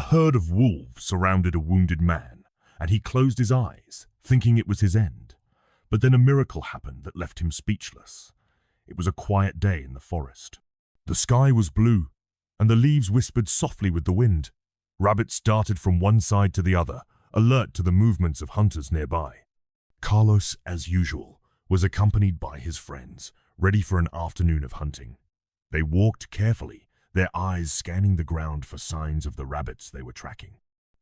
herd of wolves surrounded a wounded man, and he closed his eyes, thinking it was his end. But then a miracle happened that left him speechless. It was a quiet day in the forest. The sky was blue, and the leaves whispered softly with the wind. Rabbits darted from one side to the other, alert to the movements of hunters nearby. Carlos, as usual, was accompanied by his friends, ready for an afternoon of hunting. They walked carefully, their eyes scanning the ground for signs of the rabbits they were tracking.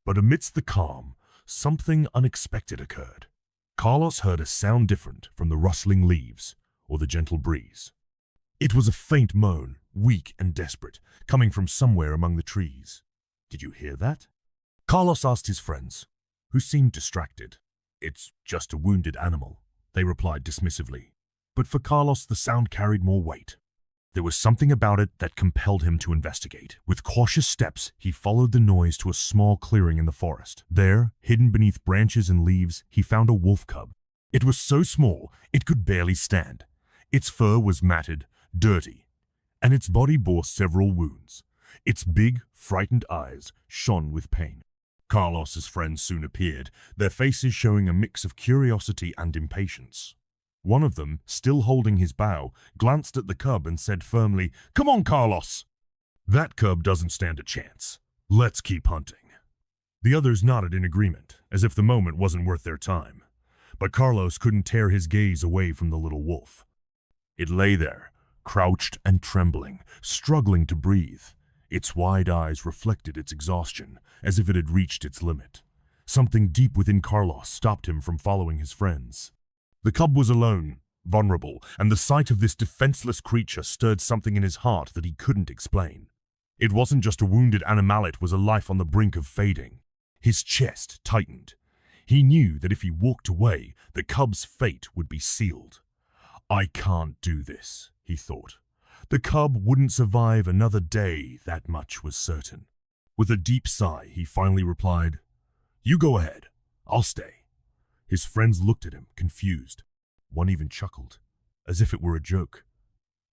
But amidst the calm, something unexpected occurred. Carlos heard a sound different from the rustling leaves or the gentle breeze. It was a faint moan, weak and desperate, coming from somewhere among the trees. "Did you hear that?" Carlos asked his friends, who seemed distracted. "It's just a wounded animal," they replied dismissively. But for Carlos, the sound carried more weight. There was something about it that compelled him to investigate. With cautious steps, he followed the noise to a small clearing in the forest. There, hidden beneath branches and leaves, he found a wolf cub. It was so small, it could barely stand. Its fur was matted, dirty, and its body bore several wounds. Its big, frightened eyes shone with pain. Carlos's friends soon appeared, their faces showing a mix of curiosity and impatience. One of them, still holding his bow, glanced at the cub and said firmly, "Come on, Carlos! That cub doesn't stand a chance. Let's keep hunting." The others nodded in agreement, as if the moment wasn't worth their time. But Carlos couldn't tear his gaze away from the little wolf. It lay there, crouched and trembling, struggling to breathe. Its wide eyes reflected its exhaustion, as if it had reached its limit. Something deep within Carlos stopped him from following his friends. The cub was alone, vulnerable, and the sight of this defenseless creature stirred something in his heart that he couldn't explain. It wasn't just a wounded animal, it was a life on the brink of fading. His chest tightened. He knew that if he walked away, the cub's fate would be sealed. "I can't do this," he thought. The cub wouldn't survive another day, that much was certain. With a deep sigh, he finally replied, "You go ahead, I'll stay." His friends looked at him, confused. One even chuckled, as if it were a joke.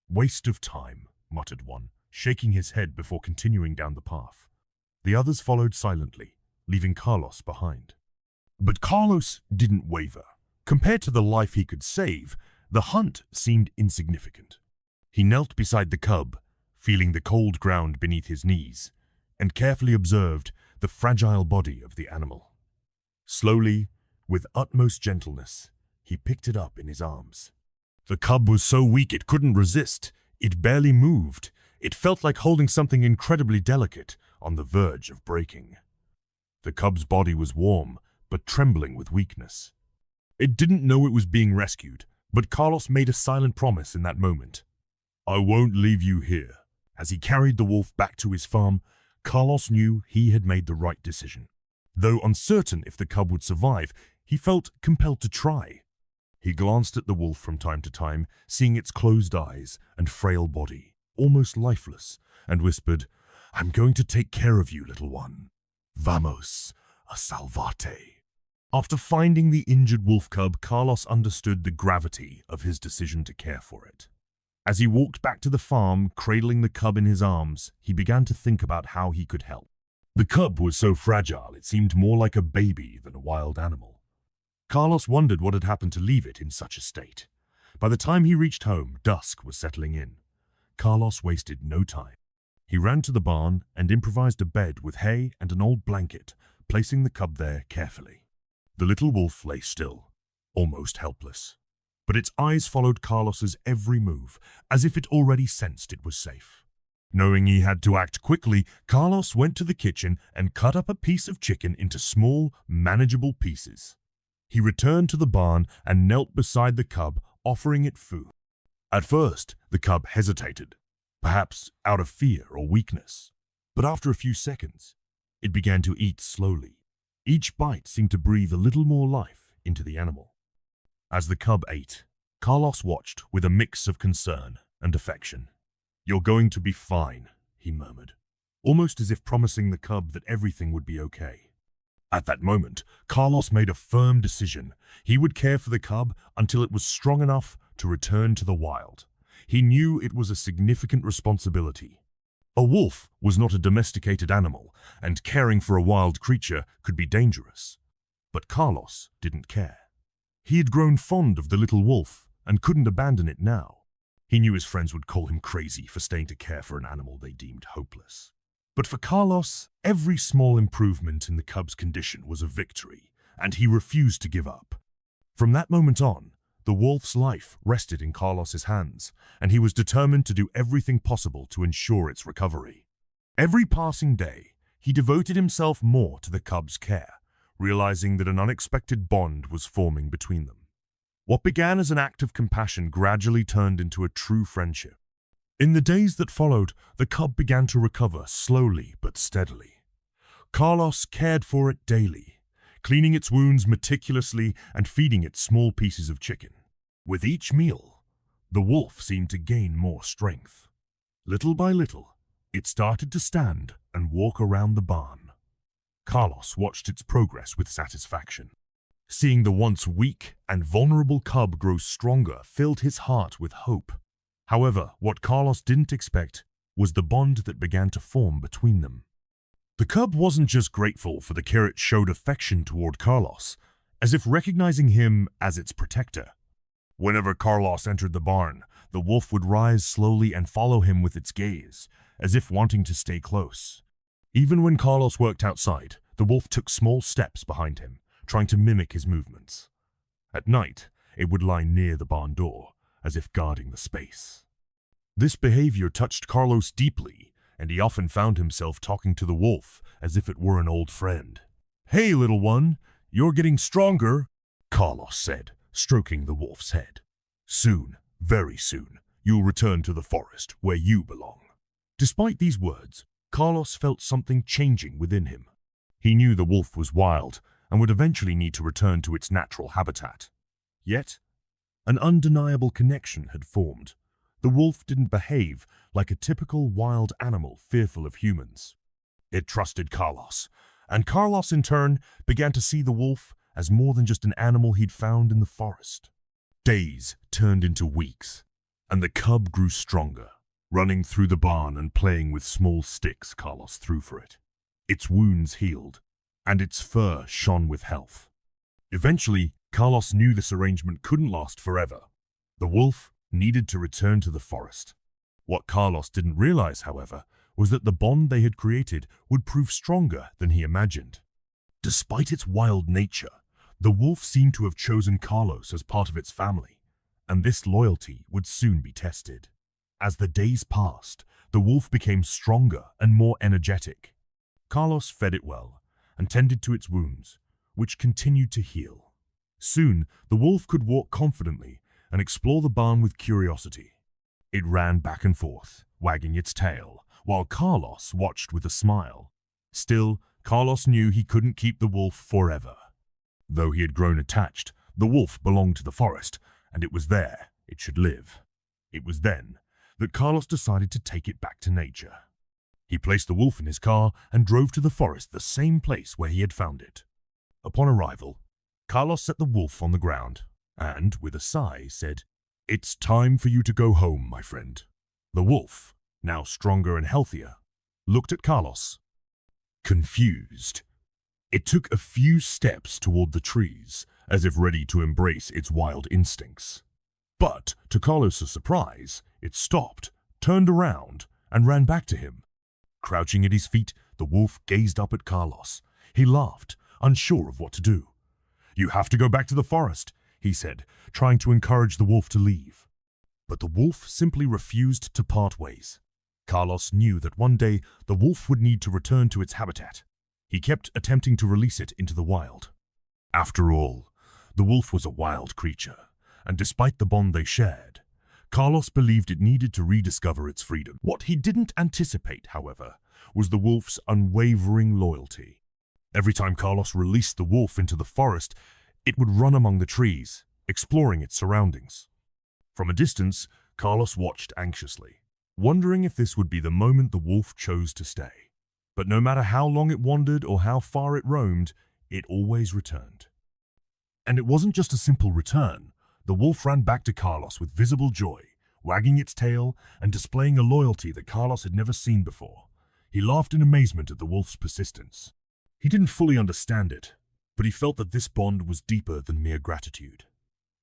"Waste of time," muttered one, shaking his head before continuing down the path. The others followed silently, leaving Carlos behind. But Carlos didn't waver. Compared to the life he could save, the hunt seemed insignificant. He knelt beside the cub, feeling the cold ground beneath his knees, and carefully observed the fragile body of the animal. Slowly, with utmost gentleness, he picked it up in his arms. The cub was so weak it couldn't resist. It barely moved. It felt like holding something incredibly delicate, on the verge of breaking. The cub's body was warm, but trembling with weakness. It didn't know it was being rescued, but Carlos made a silent promise in that moment. "I won't leave you here." As he carried the wolf back to his farm, Carlos knew he had made the right decision. Though uncertain if the cub would survive, he felt compelled to try. He glanced at the wolf from time to time, seeing its closed eyes and frail body, almost lifeless, and whispered, "I'm going to take care of you, little one. Vamos a salvarte." After finding the injured wolf cub, Carlos understood the gravity of his decision to care for it. As he walked back to the farm, cradling the cub in his arms, he began to think about how he could help. The cub was so fragile it seemed more like a baby than a wild animal. Carlos wondered what had happened to leave it in such a state. By the time he reached home, dusk was settling in. Carlos wasted no time. He ran to the barn and improvised a bed with hay and an old blanket, placing the cub there carefully. The little wolf lay still, almost helpless. But its eyes followed Carlos's every move, as if it already sensed it was safe. Knowing he had to act quickly, Carlos went to the kitchen and cut up a piece of chicken into small, manageable pieces. He returned to the barn and knelt beside the cub, offering it food. At first, the cub hesitated, perhaps out of fear or weakness. But after a few seconds, it began to eat slowly. Each bite seemed to breathe a little more life into the animal. As the cub ate, Carlos watched with a mix of concern and affection. "You're going to be fine," he murmured, almost as if promising the cub that everything would be okay. At that moment, Carlos made a firm decision. He would care for the cub until it was strong enough to return to the wild. He knew it was a significant responsibility. A wolf was not a domesticated animal, and caring for a wild creature could be dangerous. But Carlos didn't care. He had grown fond of the little wolf and couldn't abandon it now. He knew his friends would call him crazy for staying to care for an animal they deemed hopeless. But for Carlos, every small improvement in the cub's condition was a victory, and he refused to give up. From that moment on, the wolf's life rested in Carlos's hands, and he was determined to do everything possible to ensure its recovery. Every passing day, he devoted himself more to the cub's care, realizing that an unexpected bond was forming between them. What began as an act of compassion gradually turned into a true friendship. In the days that followed, the cub began to recover slowly but steadily. Carlos cared for it daily, cleaning its wounds meticulously and feeding it small pieces of chicken. With each meal, the wolf seemed to gain more strength. Little by little, it started to stand and walk around the barn. Carlos watched its progress with satisfaction. Seeing the once weak and vulnerable cub grow stronger filled his heart with hope. However, what Carlos didn't expect was the bond that began to form between them. The cub wasn't just grateful for the care it showed affection toward Carlos, as if recognizing him as its protector. Whenever Carlos entered the barn, the wolf would rise slowly and follow him with its gaze, as if wanting to stay close. Even when Carlos worked outside, the wolf took small steps behind him, trying to mimic his movements. At night, it would lie near the barn door, as if guarding the space. This behavior touched Carlos deeply, and he often found himself talking to the wolf as if it were an old friend. "Hey, little one, you're getting stronger," Carlos said, stroking the wolf's head. "Soon, very soon, you'll return to the forest where you belong." Despite these words, Carlos felt something changing within him. He knew the wolf was wild and would eventually need to return to its natural habitat. Yet, an undeniable connection had formed. The wolf didn't behave like a typical wild animal fearful of humans. It trusted Carlos, and Carlos in turn began to see the wolf as more than just an animal he'd found in the forest. Days turned into weeks, and the cub grew stronger, running through the barn and playing with small sticks Carlos threw for it. Its wounds healed, and its fur shone with health. Eventually, Carlos knew this arrangement couldn't last forever. The wolf needed to return to the forest. What Carlos didn't realize, however, was that the bond they had created would prove stronger than he imagined. Despite its wild nature, the wolf seemed to have chosen Carlos as part of its family, and this loyalty would soon be tested. As the days passed, the wolf became stronger and more energetic. Carlos fed it well and tended to its wounds, which continued to heal. Soon, the wolf could walk confidently and explore the barn with curiosity. It ran back and forth, wagging its tail, while Carlos watched with a smile. Still, Carlos knew he couldn't keep the wolf forever. Though he had grown attached, the wolf belonged to the forest, and it was there it should live. It was then that Carlos decided to take it back to nature. He placed the wolf in his car and drove to the forest, the same place where he had found it. Upon arrival, Carlos set the wolf on the ground and, with a sigh, said, "It's time for you to go home, my friend." The wolf, now stronger and healthier, looked at Carlos, confused. It took a few steps toward the trees, as if ready to embrace its wild instincts. But, to Carlos's surprise, it stopped, turned around, and ran back to him. Crouching at his feet, the wolf gazed up at Carlos. He laughed, unsure of what to do. "You have to go back to the forest," he said, trying to encourage the wolf to leave. But the wolf simply refused to part ways. Carlos knew that one day the wolf would need to return to its habitat. He kept attempting to release it into the wild. After all, the wolf was a wild creature, and despite the bond they shared, Carlos believed it needed to rediscover its freedom. What he didn't anticipate, however, was the wolf's unwavering loyalty. Every time Carlos released the wolf into the forest, it would run among the trees, exploring its surroundings. From a distance, Carlos watched anxiously, wondering if this would be the moment the wolf chose to stay. But no matter how long it wandered or how far it roamed, it always returned. And it wasn't just a simple return. The wolf ran back to Carlos with visible joy, wagging its tail and displaying a loyalty that Carlos had never seen before. He laughed in amazement at the wolf's persistence. He didn't fully understand it, but he felt that this bond was deeper than mere gratitude.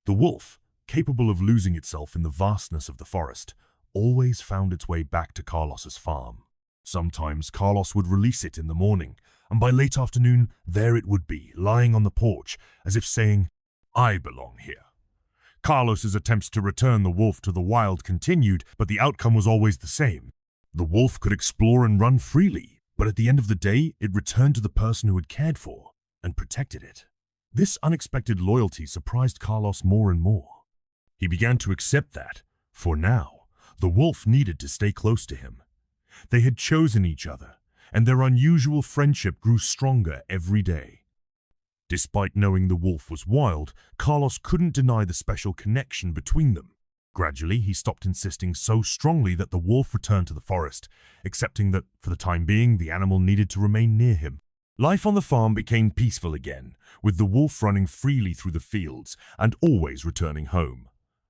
The wolf, capable of losing itself in the vastness of the forest, always found its way back to Carlos's farm. Sometimes Carlos would release it in the morning, and by late afternoon, there it would be, lying on the porch, as if saying, "I belong here." Carlos's attempts to return the wolf to the wild continued, but the outcome was always the same. The wolf could explore and run freely, but at the end of the day, it returned to the person who had cared for and protected it. This unexpected loyalty surprised Carlos more and more. He began to accept that, for now, the wolf needed to stay close to him. They had chosen each other, and their unusual friendship grew stronger every day. Despite knowing the wolf was wild, Carlos couldn't deny the special connection between them. Gradually, he stopped insisting so strongly that the wolf returned to the forest, accepting that, for the time being, the animal needed to remain near him. Life on the farm became peaceful again, with the wolf running freely through the fields and always returning home.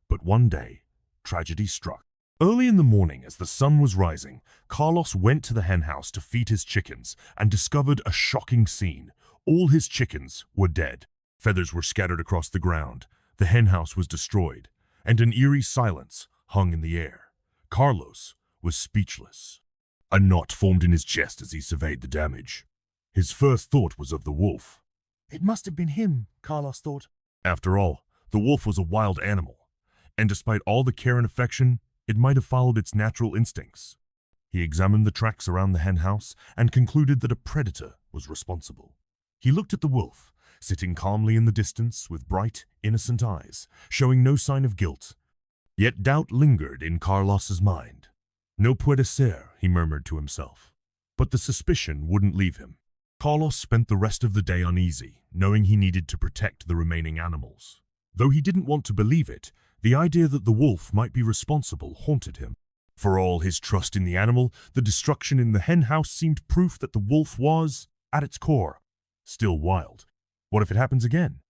But one day, tragedy struck. Early in the morning, as the sun was rising, Carlos went to the henhouse to feed his chickens and discovered a shocking scene. All his chickens were dead. Feathers were scattered across the ground. The henhouse was destroyed, and an eerie silence hung in the air. Carlos was speechless. A knot formed in his chest as he surveyed the damage. His first thought was of the wolf. It must have been him, Carlos thought. After all, the wolf was a wild animal, and despite all the care and affection, it might have followed its natural instincts. He examined the tracks around the henhouse and concluded that a predator was responsible. He looked at the wolf, sitting calmly in the distance with bright, innocent eyes, showing no sign of guilt. Yet doubt lingered in Carlos's mind. No puede ser, he murmured to himself. But the suspicion wouldn't leave him. Carlos spent the rest of the day uneasy, knowing he needed to protect the remaining animals. Though he didn't want to believe it, the idea that the wolf might be responsible haunted him. For all his trust in the animal, the destruction in the henhouse seemed proof that the wolf was, at its core, still wild. What if it happens again?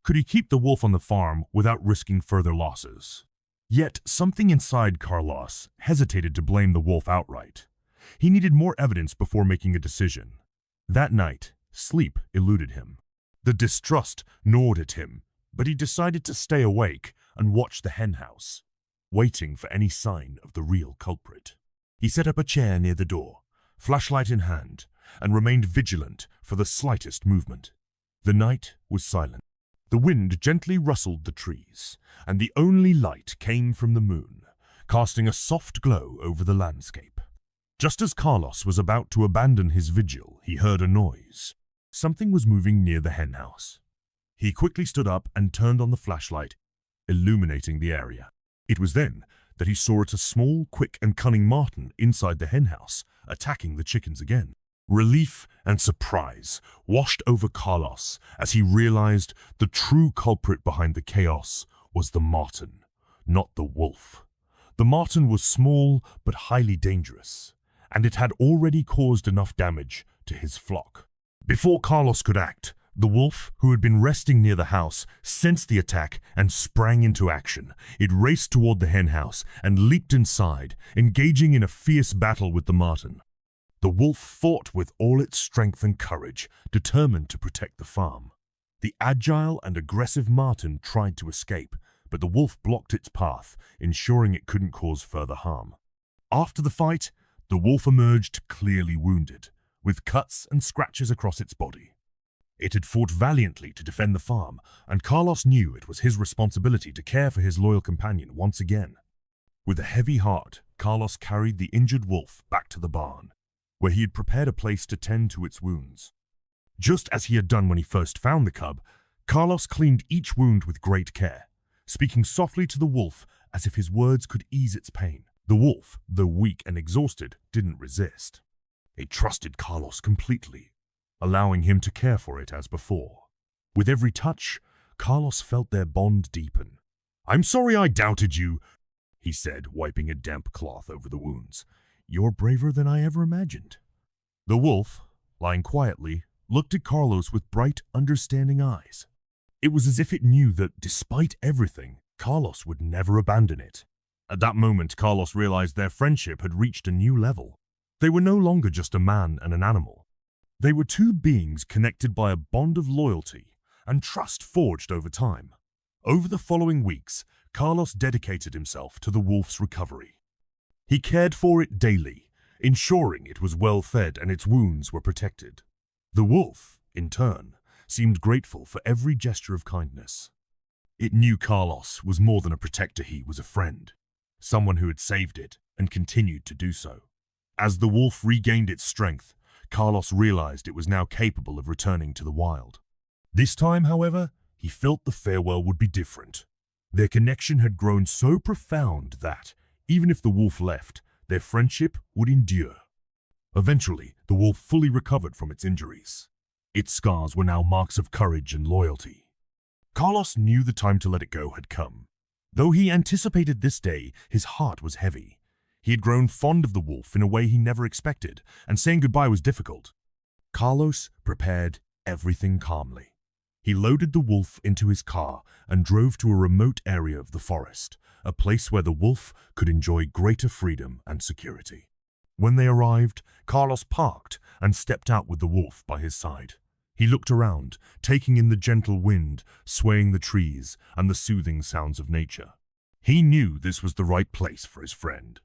Could he keep the wolf on the farm without risking further losses? Yet something inside Carlos hesitated to blame the wolf outright. He needed more evidence before making a decision. That night, sleep eluded him. The distrust gnawed at him, but he decided to stay awake and watch the henhouse, waiting for any sign of the real culprit. He set up a chair near the door, flashlight in hand, and remained vigilant for the slightest movement. The night was silent. The wind gently rustled the trees, and the only light came from the moon, casting a soft glow over the landscape. Just as Carlos was about to abandon his vigil, he heard a noise. Something was moving near the henhouse. He quickly stood up and turned on the flashlight, illuminating the area. It was then that he saw a small, quick, and cunning marten inside the henhouse, attacking the chickens again. Relief and surprise washed over Carlos as he realized the true culprit behind the chaos was the marten, not the wolf. The marten was small but highly dangerous, and it had already caused enough damage to his flock. Before Carlos could act, the wolf, who had been resting near the house, sensed the attack and sprang into action. It raced toward the henhouse and leaped inside, engaging in a fierce battle with the marten. The wolf fought with all its strength and courage, determined to protect the farm. The agile and aggressive marten tried to escape, but the wolf blocked its path, ensuring it couldn't cause further harm. After the fight, the wolf emerged clearly wounded, with cuts and scratches across its body. It had fought valiantly to defend the farm, and Carlos knew it was his responsibility to care for his loyal companion once again. With a heavy heart, Carlos carried the injured wolf back to the barn, where he had prepared a place to tend to its wounds. Just as he had done when he first found the cub, Carlos cleaned each wound with great care, speaking softly to the wolf as if his words could ease its pain. The wolf, though weak and exhausted, didn't resist. It trusted Carlos completely, allowing him to care for it as before. With every touch, Carlos felt their bond deepen. "I'm sorry I doubted you," he said, wiping a damp cloth over the wounds. "You're braver than I ever imagined." The wolf, lying quietly, looked at Carlos with bright, understanding eyes. It was as if it knew that, despite everything, Carlos would never abandon it. At that moment, Carlos realized their friendship had reached a new level. They were no longer just a man and an animal. They were two beings connected by a bond of loyalty and trust forged over time. Over the following weeks, Carlos dedicated himself to the wolf's recovery. He cared for it daily, ensuring it was well fed and its wounds were protected. The wolf, in turn, seemed grateful for every gesture of kindness. It knew Carlos was more than a protector, he was a friend, someone who had saved it and continued to do so. As the wolf regained its strength, Carlos realized it was now capable of returning to the wild. This time, however, he felt the farewell would be different. Their connection had grown so profound that, even if the wolf left, their friendship would endure. Eventually, the wolf fully recovered from its injuries. Its scars were now marks of courage and loyalty. Carlos knew the time to let it go had come. Though he anticipated this day, his heart was heavy. He had grown fond of the wolf in a way he never expected, and saying goodbye was difficult. Carlos prepared everything calmly. He loaded the wolf into his car and drove to a remote area of the forest, a place where the wolf could enjoy greater freedom and security. When they arrived, Carlos parked and stepped out with the wolf by his side. He looked around, taking in the gentle wind, swaying the trees, and the soothing sounds of nature. He knew this was the right place for his friend.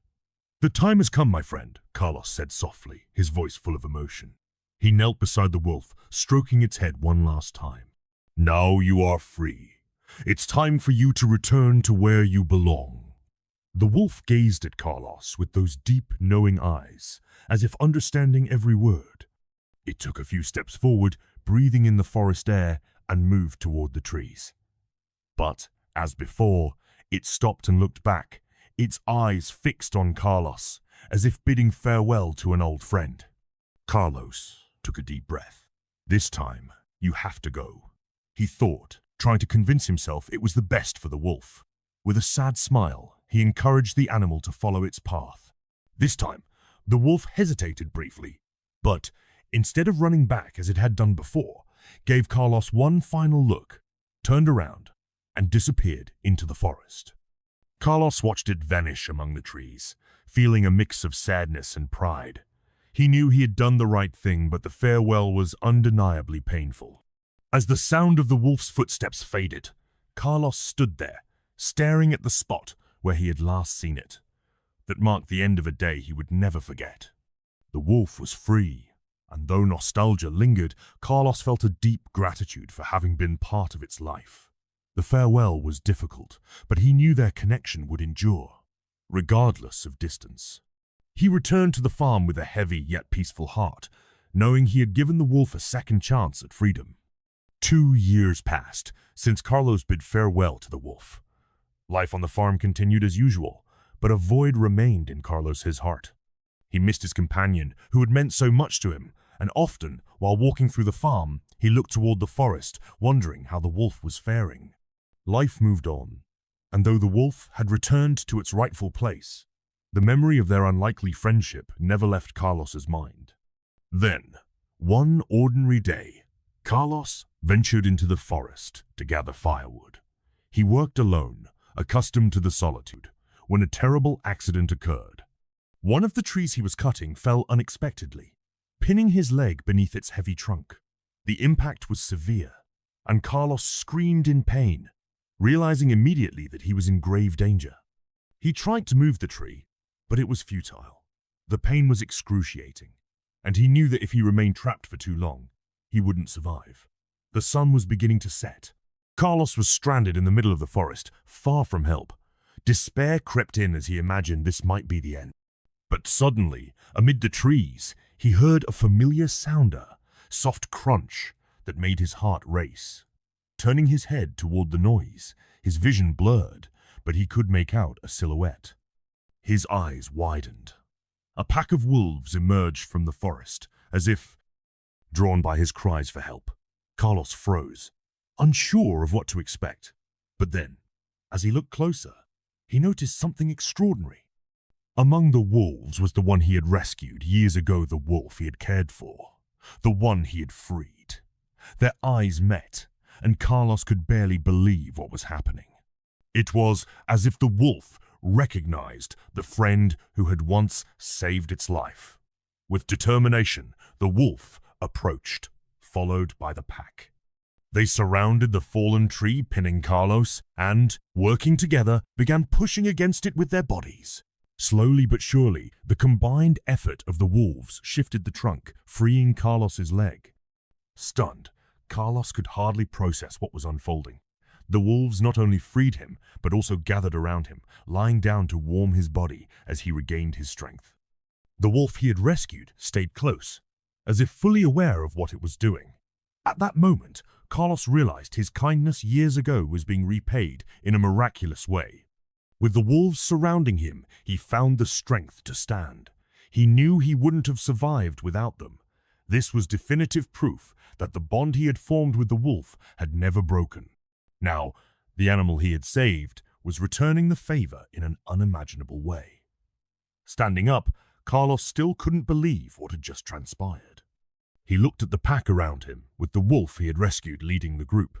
"The time has come, my friend," Carlos said softly, his voice full of emotion. He knelt beside the wolf, stroking its head one last time. "Now you are free. It's time for you to return to where you belong." The wolf gazed at Carlos with those deep, knowing eyes, as if understanding every word. It took a few steps forward, breathing in the forest air, and moved toward the trees. But, as before, it stopped and looked back, its eyes fixed on Carlos, as if bidding farewell to an old friend. Carlos took a deep breath. "This time, you have to go," he thought, trying to convince himself it was the best for the wolf. With a sad smile, he encouraged the animal to follow its path. This time, the wolf hesitated briefly, but, instead of running back as it had done before, gave Carlos one final look, turned around, and disappeared into the forest. Carlos watched it vanish among the trees, feeling a mix of sadness and pride. He knew he had done the right thing, but the farewell was undeniably painful. As the sound of the wolf's footsteps faded, Carlos stood there, staring at the spot where he had last seen it. That marked the end of a day he would never forget. The wolf was free, and though nostalgia lingered, Carlos felt a deep gratitude for having been part of its life. The farewell was difficult, but he knew their connection would endure, regardless of distance. He returned to the farm with a heavy yet peaceful heart, knowing he had given the wolf a second chance at freedom. 2 years passed since Carlos bid farewell to the wolf. Life on the farm continued as usual, but a void remained in Carlos's heart. He missed his companion, who had meant so much to him, and often, while walking through the farm, he looked toward the forest, wondering how the wolf was faring. Life moved on, and though the wolf had returned to its rightful place, the memory of their unlikely friendship never left Carlos's mind. Then, one ordinary day, Carlos ventured into the forest to gather firewood. He worked alone, accustomed to the solitude, when a terrible accident occurred. One of the trees he was cutting fell unexpectedly, pinning his leg beneath its heavy trunk. The impact was severe, and Carlos screamed in pain, realizing immediately that he was in grave danger. He tried to move the tree, but it was futile. The pain was excruciating, and he knew that if he remained trapped for too long, he wouldn't survive. The sun was beginning to set. Carlos was stranded in the middle of the forest, far from help. Despair crept in as he imagined this might be the end. But suddenly, amid the trees, he heard a familiar sounder, soft crunch that made his heart race. Turning his head toward the noise, his vision blurred, but he could make out a silhouette. His eyes widened. A pack of wolves emerged from the forest, as if drawn by his cries for help. Carlos froze, unsure of what to expect. But then, as he looked closer, he noticed something extraordinary. Among the wolves was the one he had rescued years ago, the wolf he had cared for, the one he had freed. Their eyes met, and Carlos could barely believe what was happening. It was as if the wolf, recognized the friend who had once saved its life. With determination, the wolf approached, followed by the pack. They surrounded the fallen tree, pinning Carlos, and, working together, began pushing against it with their bodies. Slowly but surely, the combined effort of the wolves shifted the trunk, freeing Carlos's leg. Stunned, Carlos could hardly process what was unfolding. The wolves not only freed him, but also gathered around him, lying down to warm his body as he regained his strength. The wolf he had rescued stayed close, as if fully aware of what it was doing. At that moment, Carlos realized his kindness years ago was being repaid in a miraculous way. With the wolves surrounding him, he found the strength to stand. He knew he wouldn't have survived without them. This was definitive proof that the bond he had formed with the wolf had never broken. Now, the animal he had saved was returning the favor in an unimaginable way. Standing up, Carlos still couldn't believe what had just transpired. He looked at the pack around him, with the wolf he had rescued leading the group.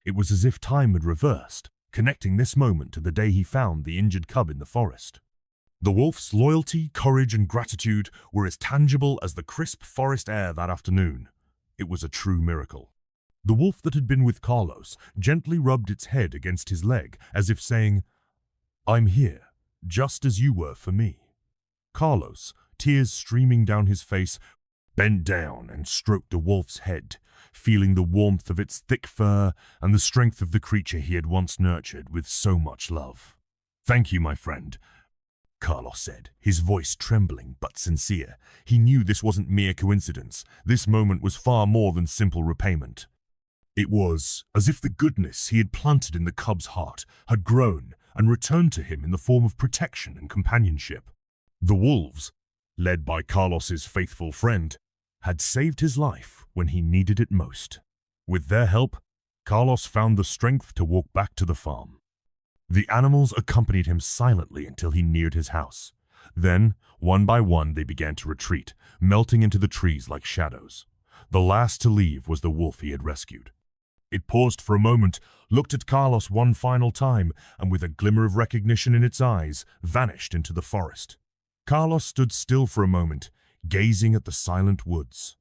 It was as if time had reversed, connecting this moment to the day he found the injured cub in the forest. The wolf's loyalty, courage, and gratitude were as tangible as the crisp forest air that afternoon. It was a true miracle. The wolf that had been with Carlos gently rubbed its head against his leg, as if saying, "I'm here, just as you were for me." Carlos, tears streaming down his face, bent down and stroked the wolf's head, feeling the warmth of its thick fur and the strength of the creature he had once nurtured with so much love. "Thank you, my friend," Carlos said, his voice trembling but sincere. He knew this wasn't mere coincidence. This moment was far more than simple repayment. It was as if the goodness he had planted in the cub's heart had grown and returned to him in the form of protection and companionship. The wolves, led by Carlos's faithful friend, had saved his life when he needed it most. With their help, Carlos found the strength to walk back to the farm. The animals accompanied him silently until he neared his house. Then, one by one, they began to retreat, melting into the trees like shadows. The last to leave was the wolf he had rescued. It paused for a moment, looked at Carlos one final time, and with a glimmer of recognition in its eyes, vanished into the forest. Carlos stood still for a moment, gazing at the silent woods.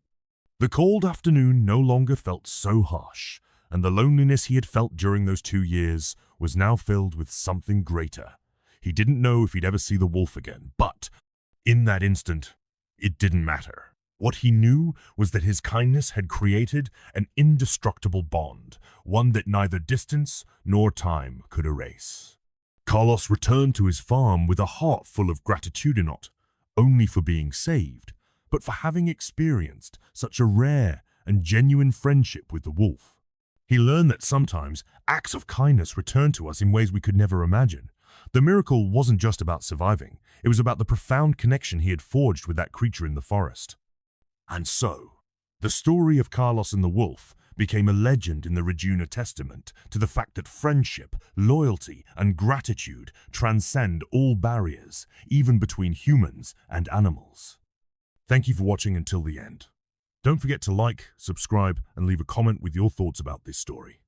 The cold afternoon no longer felt so harsh, and the loneliness he had felt during those 2 years was now filled with something greater. He didn't know if he'd ever see the wolf again, but in that instant, it didn't matter. What he knew was that his kindness had created an indestructible bond, one that neither distance nor time could erase. Carlos returned to his farm with a heart full of gratitude, not only for being saved, but for having experienced such a rare and genuine friendship with the wolf. He learned that sometimes acts of kindness return to us in ways we could never imagine. The miracle wasn't just about surviving, it was about the profound connection he had forged with that creature in the forest. And so, the story of Carlos and the wolf became a legend in the Regina Testament to the fact that friendship, loyalty, and gratitude transcend all barriers, even between humans and animals. Thank you for watching until the end. Don't forget to like, subscribe, and leave a comment with your thoughts about this story.